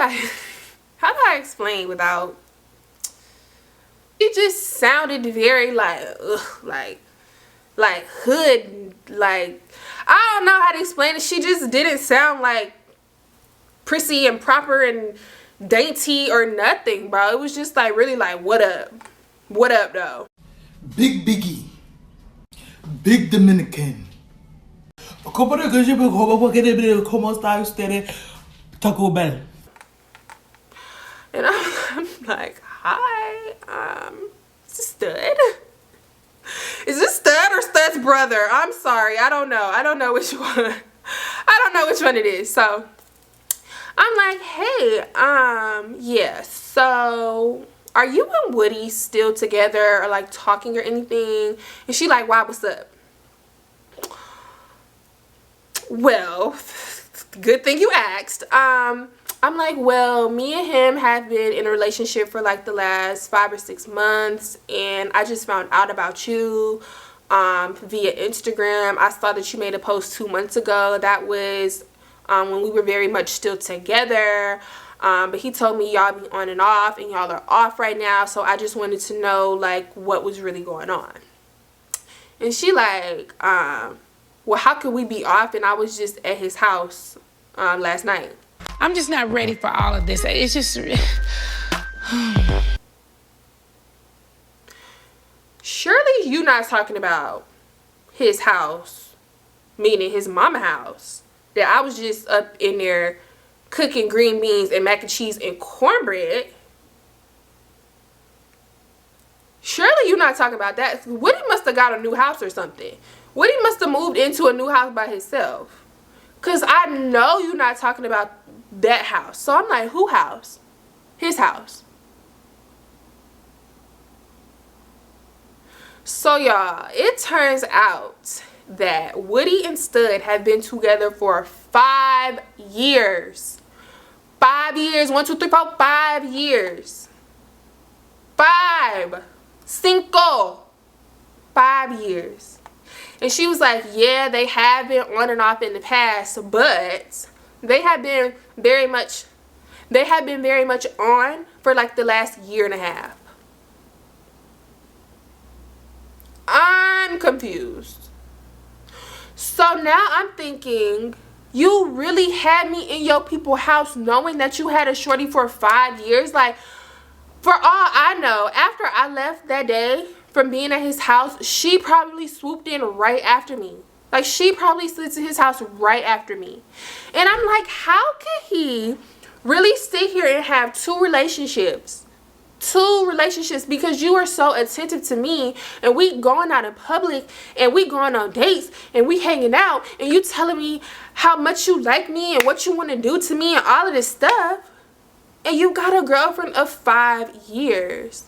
I explain without, it just sounded very like, ugh, like hood, like, I don't know how to explain it. She just didn't sound like prissy and proper and dainty or nothing, bro. It was just like really like, what up though? Big Biggie, Big Dominican. Taco Bell. And I'm like, hi, is this Stud? Is this Stud or Stud's brother? I'm sorry, I don't know which one. I don't know which one it is. So I'm like, hey, yeah, so are you and Woody still together or like talking or anything? And she like, why, what's up? Well, good thing you asked. I'm like, well, me and him have been in a relationship for like the last 5 or 6 months, and I just found out about you via Instagram. I saw that you made a post 2 months ago. That was when we were very much still together. But he told me y'all be on and off, and y'all are off right now, so I just wanted to know like what was really going on. And she like, well, how could we be off? And I was just at his house last night. I'm just not ready for all of this. It's just... Surely you not talking about his house, meaning his mama house, that I was just up in there cooking green beans and mac and cheese and cornbread. Surely you not talking about that. Woody must have got a new house or something. Woody must have moved into a new house by himself. Because I know you're not talking about that house. So I'm like, who house? His house. So y'all, it turns out that Woody and Stud have been together for 5 years. 5 years. 1, 2, 3, 4, 5 years. 5. 5 years. And she was like, yeah, they have been on and off in the past, but they have been very much on for like the last year and a half. I'm confused. So now I'm thinking, you really had me in your people's house knowing that you had a shorty for 5 years? Like, for all I know, after I left that day from being at his house, she probably swooped in right after me. Like, she probably slid to his house right after me. And I'm like, how could he really sit here and have 2 relationships? 2 relationships, because you are so attentive to me, and we going out in public, and we going on dates, and we hanging out, and you telling me how much you like me and what you want to do to me and all of this stuff. And you got a girlfriend of 5 years.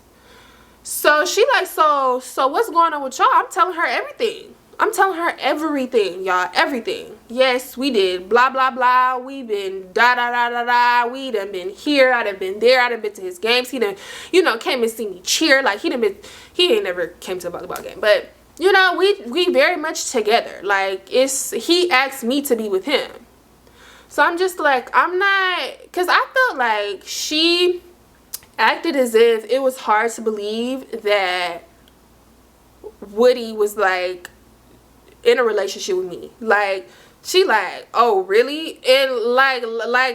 So she like, so what's going on with y'all? I'm telling her everything. I'm telling her everything, y'all. Everything. Yes, we did. Blah, blah, blah. We been da, da, da, da, da. We done been here. I done been there. I done been to his games. He done, you know, came and see me cheer. Like, he ain't never came to a volleyball game. But, you know, we very much together. Like, he asked me to be with him. So I'm just like, I'm not, because I felt like she acted as if it was hard to believe that Woody was like in a relationship with me. Like, she like, oh really? And like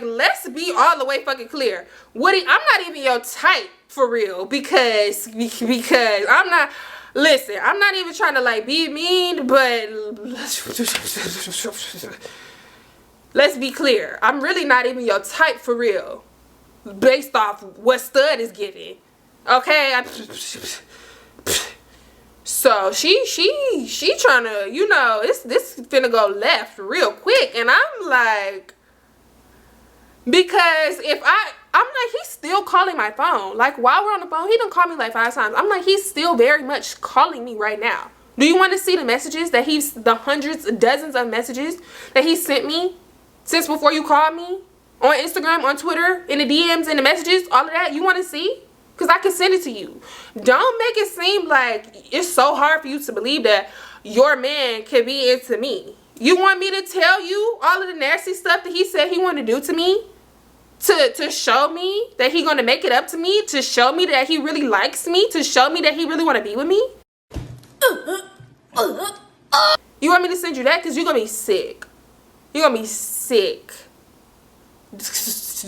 let's be all the way fucking clear, Woody, I'm not even your type for real, because I'm not, listen, I'm not even trying to like be mean, but let's be clear, I'm really not even your type for real, based off what Stud is giving. Okay, so she trying to, you know, this finna go left real quick, and I'm like, Because I'm like, he's still calling my phone. Like, while we're on the phone, he done called me like 5 times. I'm like, he's still very much calling me right now. Do you want to see the messages that the hundreds, dozens of messages that he sent me since before you called me? On Instagram, on Twitter, in the DMs, in the messages, all of that. You want to see? Because I can send it to you. Don't make it seem like it's so hard for you to believe that your man can be into me. You want me to tell you all of the nasty stuff that he said he wanted to do to me? To show me that he gonna make it up to me? To show me that he really likes me? To show me that he really want to be with me? You want me to send you that? Because you're gonna be sick. You're gonna be sick.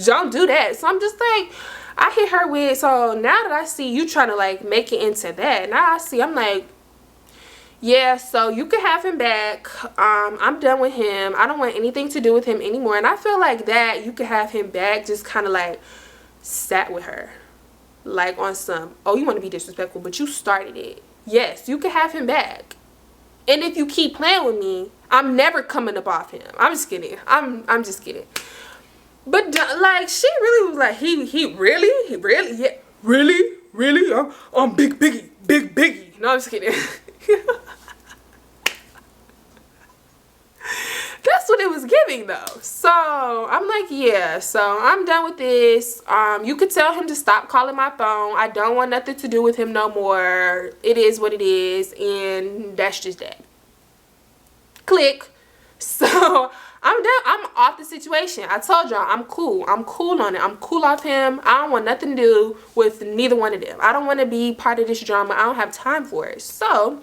Don't do that. So I'm just like, I hit her with, so now that I see you trying to like make it into that, now I see, I'm like, yeah, so you can have him back. I'm done with him. I don't want anything to do with him anymore. And I feel like that you can have him back just kind of like sat with her. Like on some, oh, you want to be disrespectful, but you started it. Yes, you can have him back. And if you keep playing with me, I'm never coming up off him. I'm just kidding. I'm just kidding. But like, she really was like, he really, yeah, really, I'm big biggie. No, I'm just kidding. That's what it was giving though. So I'm like, yeah, so I'm done with this. You could tell him to stop calling my phone. I don't want nothing to do with him no more. It is what it is, and that's just that. Click. So I'm done. I'm off the situation. I told y'all I'm cool. I'm cool on it. I'm cool off him. I don't want nothing to do with neither one of them. I don't want to be part of this drama. I don't have time for it. So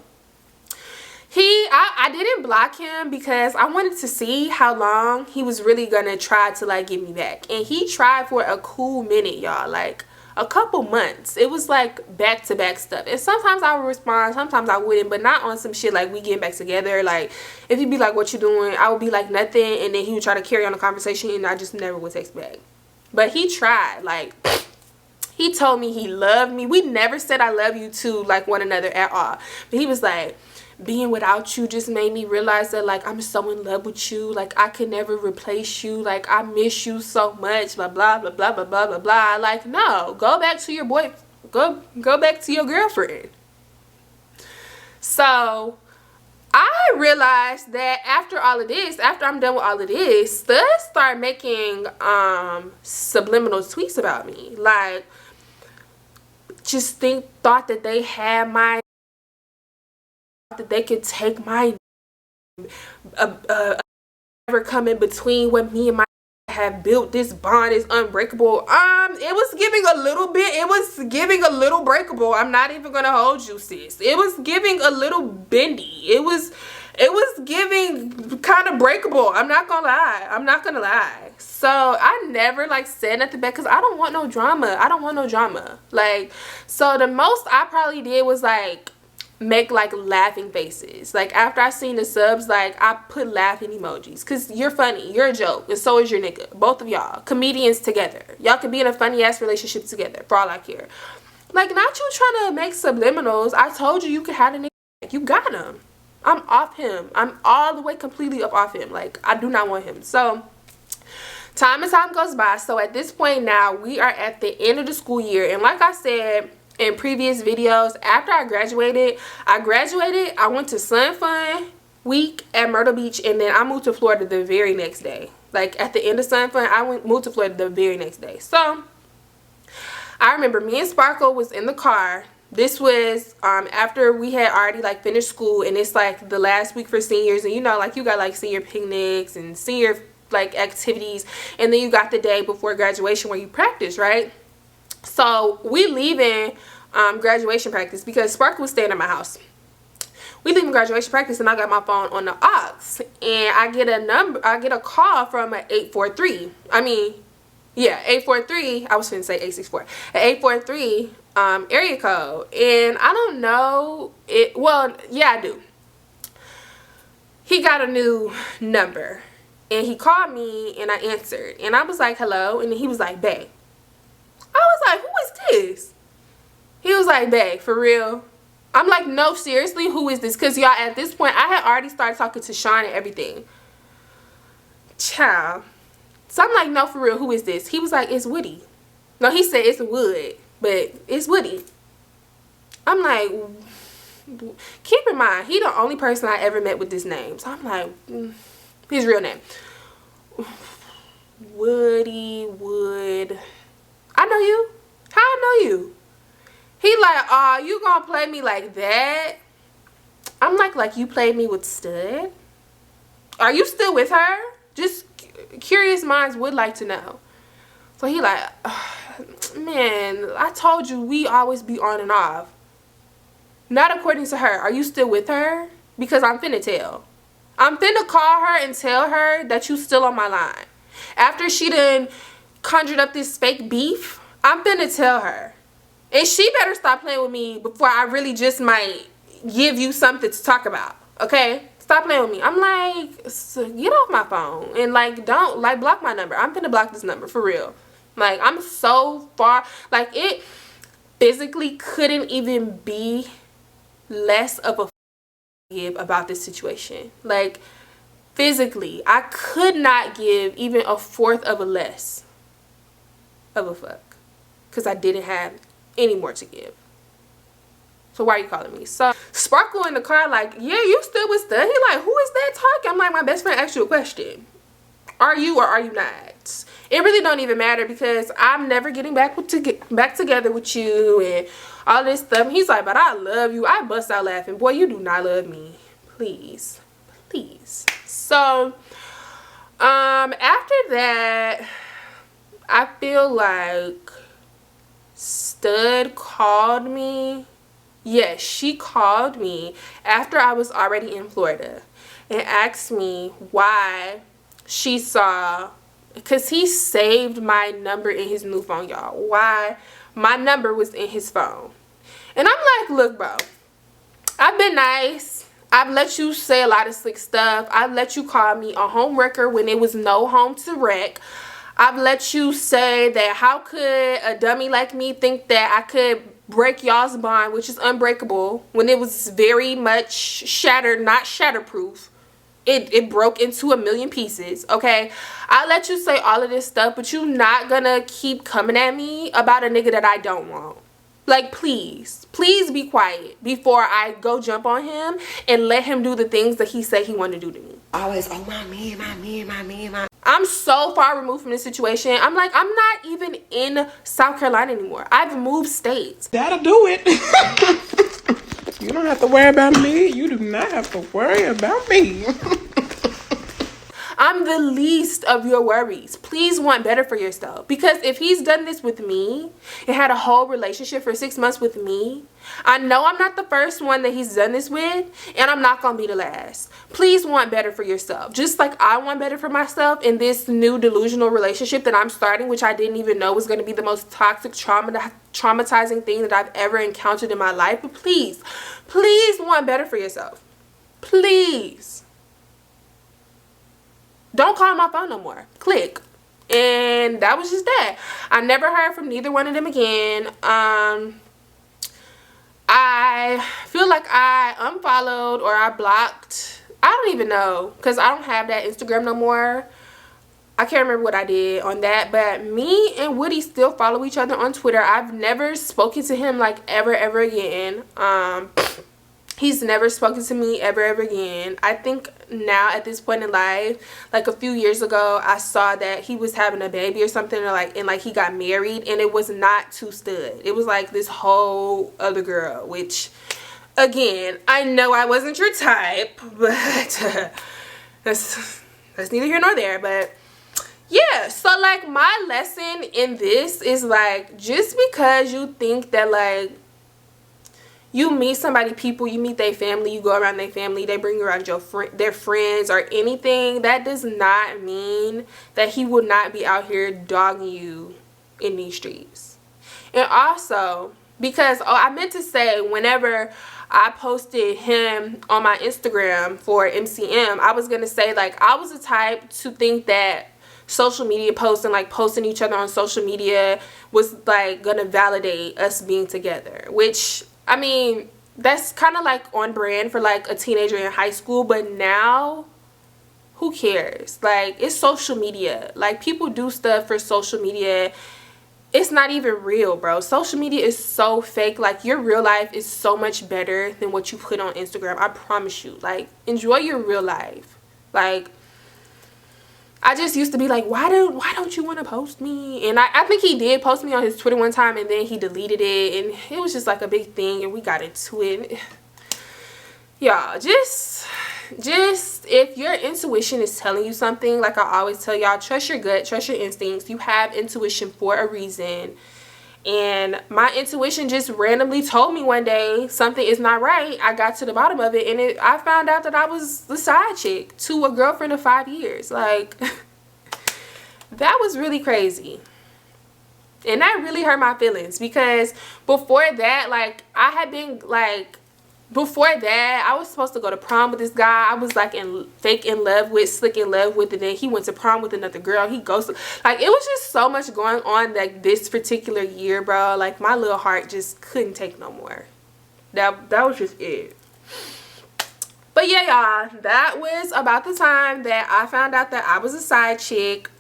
I didn't block him because I wanted to see how long he was really gonna try to like get me back. And he tried for a cool minute, y'all. Like a couple months. It was like back-to-back stuff. And sometimes I would respond, sometimes I wouldn't, but not on some shit like we getting back together. Like if he'd be like, what you doing? I would be like, nothing. And then he would try to carry on the conversation and I just never would text back. But he tried. Like he told me he loved me. We never said I love you to like one another at all. But he was like, being without you just made me realize that like I'm so in love with you, like I can never replace you, like I miss you so much, blah blah blah blah blah blah blah blah. Like, no, go back to your boy, go back to your girlfriend. So I realized that after all of this, after I'm done with all of this, studs start making subliminal tweets about me, like just thought that they had my, that they could take my ever come in between what me and my have built. This bond is unbreakable. It was giving a little bit, it was giving a little breakable. I'm not even gonna hold you, sis. It was giving a little bendy. It was giving kind of breakable. I'm not gonna lie. So I never like said nothing back because I don't want no drama. Like, so the most I probably did was like make like laughing faces. Like after I seen the subs, like I put laughing emojis because you're funny, you're a joke, and so is your nigga. Both of y'all comedians together. Y'all could be in a funny ass relationship together for all I care. Like, not you trying to make subliminals. I told you could have a nigga. You got him. I'm off him. I'm all the way completely up off him. Like, I do not want him. So time and time goes by. So at this point now, we are at the end of the school year, and like I said in previous videos, after I graduated, I went to Sun Fun week at Myrtle Beach, and then I moved to Florida the very next day. Like at the end of Sun Fun, I moved to Florida the very next day. So I remember me and Sparkle was in the car. This was after we had already like finished school, and it's like the last week for seniors, and you know, like you got like senior picnics and senior like activities, and then you got the day before graduation where you practice, right? So we leaving graduation practice because Sparkle was staying at my house. We leaving graduation practice, and I got my phone on the aux, and I get a call from an 843. I mean, yeah, 843. I was finna say 864. An 843 area code, and I don't know it. Well, yeah, I do. He got a new number, and he called me, and I answered, and I was like, hello, and he was like, bae. I was like, who is this? He was like, bae, for real? I'm like, no, seriously, who is this? Because y'all, at this point, I had already started talking to Sean and everything. Child, So I'm like, no, for real, who is this? He was like, it's Woody. No, he said it's Wood, but it's Woody. I'm like, keep in mind, he the only person I ever met with this name. So I'm like, his real name. Woody, Wood. I know you. How I know you? He like, oh, you gonna play me like that? I'm like you played me with Stud? Are you still with her? Just curious minds would like to know. So he like, man, I told you we always be on and off. Not according to her. Are you still with her? Because I'm finna tell. I'm finna call her and tell her that you still on my line. After she done conjured up this fake beef, I'm finna tell her. And she better stop playing with me before I really just might give you something to talk about. Okay? Stop playing with me. I'm like, so get off my phone. And like, don't, like, block my number. I'm finna block this number, for real. Like, I'm so far, like, it physically couldn't even be less of a give about this situation. Like, physically, I could not give even a fourth of a less of a fuck. Because I didn't have any more to give. So why are you calling me? So Sparkle in the car like, yeah, you still with Stud? He like, who is that talking? I'm like, my best friend asked you a question. Are you or are you not? It really don't even matter because I'm never getting back together with you and all this stuff. He's like, but I love you. I bust out laughing. Boy, you do not love me. Please. Please. So after that, I feel like Stud called me. Yes, she called me after I was already in Florida and asked me why she saw, because he saved my number in his new phone, y'all. Why my number was in his phone. And I'm like, look, bro, I've been nice. I've let you say a lot of slick stuff. I've let you call me a home wrecker when it was no home to wreck. I've let you say that how could a dummy like me think that I could break y'all's bond, which is unbreakable, when it was very much shattered, not shatterproof. It broke into a million pieces, okay? I let you say all of this stuff, but you not gonna keep coming at me about a nigga that I don't want. Like, please be quiet before I go jump on him and let him do the things that he said he wanted to do to me. Always, oh, my man. I'm so far removed from this situation. I'm like, I'm not even in South Carolina anymore. I've moved states. That'll do it. You don't have to worry about me. You do not have to worry about me. I'm the least of your worries. Please want better for yourself. Because if he's done this with me and had a whole relationship for 6 months with me, I know I'm not the first one that he's done this with, and I'm not going to be the last. Please want better for yourself. Just like I want better for myself in this new delusional relationship that I'm starting, which I didn't even know was going to be the most toxic, traumatizing thing that I've ever encountered in my life. But please want better for yourself. Please. Don't call my phone no more. Click. And that was just that. I never heard from neither one of them again. I feel like I unfollowed or I blocked. I don't even know, because I don't have that Instagram no more. I can't remember what I did on that. But me and Woody still follow each other on Twitter. I've never spoken to him like ever again. He's never spoken to me ever again. I think now at this point in life, like a few years ago, I saw that he was having a baby or something, or like, and like he got married, and it was not to Stud. It was like this whole other girl, which again, I know I wasn't your type, but that's neither here nor there. But yeah, so like my lesson in this is like, just because you think that like you meet somebody, people, you meet their family, you go around their family, they bring you around their friends or anything, that does not mean that he will not be out here dogging you in these streets. And also, because, I meant to say, whenever I posted him on my Instagram for MCM, I was going to say, like, I was the type to think that social media posts and like posting each other on social media was like going to validate us being together, which, I mean, that's kind of like on brand for like a teenager in high school. But now who cares? Like, it's social media. Like, people do stuff for social media. It's not even real, bro. Social media is so fake. Like, your real life is so much better than what you put on Instagram. I promise you. Like, enjoy your real life. Like, I just used to be like, why don't you want to post me? And I think he did post me on his Twitter one time, and then he deleted it, and it was just like a big thing, and we got into it. Y'all, just if your intuition is telling you something, like I always tell y'all, trust your gut, trust your instincts. You have intuition for a reason. And my intuition just randomly told me one day something is not right. I got to the bottom of it, and I found out that I was the side chick to a girlfriend of 5 years. Like, that was really crazy. And that really hurt my feelings, because before that, like, I had been like, before that, I was supposed to go to prom with this guy. I was like slick in love with, and then he went to prom with another girl. He ghosted. Like, it was just so much going on, like, this particular year, bro. Like, my little heart just couldn't take no more. That was just it. But yeah, y'all, that was about the time that I found out that I was a side chick.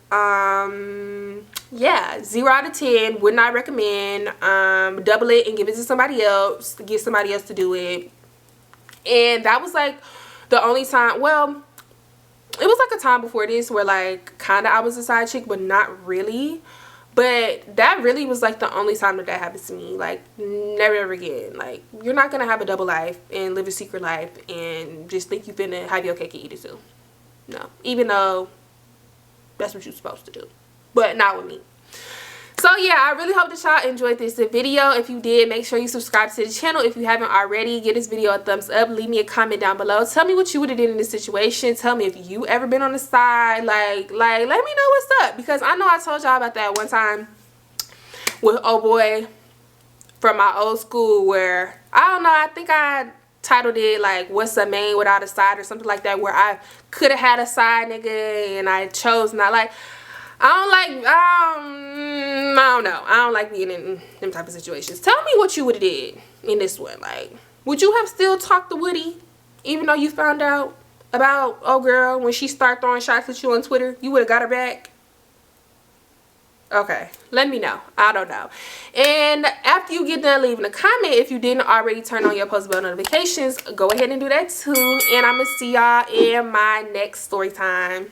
Yeah, 0 out of 10, would not recommend. Double it and give it to somebody else, get somebody else to do it. And that was like the only time, well, it was like a time before this where, like, kind of I was a side chick, but not really. But that really was like the only time that happened to me. Like, never ever again. Like, you're not gonna have a double life and live a secret life and just think you finna have your cake and eat it too. No, even though that's what you're supposed to do, but not with me. So yeah, I really hope that y'all enjoyed this video. If you did, make sure you subscribe to the channel. If you haven't already, give this video a thumbs up. Leave me a comment down below. Tell me what you would have did in this situation. Tell me if you ever been on the side. Like let me know what's up, because I know I told y'all about that one time with oh boy from my old school, where I don't know, I think I titled it like "What's a Man Without a Side" or something like that, where I could have had a side nigga and I chose not. Like, I don't know. I don't like being in them type of situations. Tell me what you would have did in this one. Like, would you have still talked to Woody even though you found out about oh girl when she started throwing shots at you on Twitter? You would have got her back? Okay, let me know. I don't know. And after you get done leaving a comment, if you didn't already turn on your post bell notifications, go ahead and do that too. And I'm gonna see y'all in my next story time.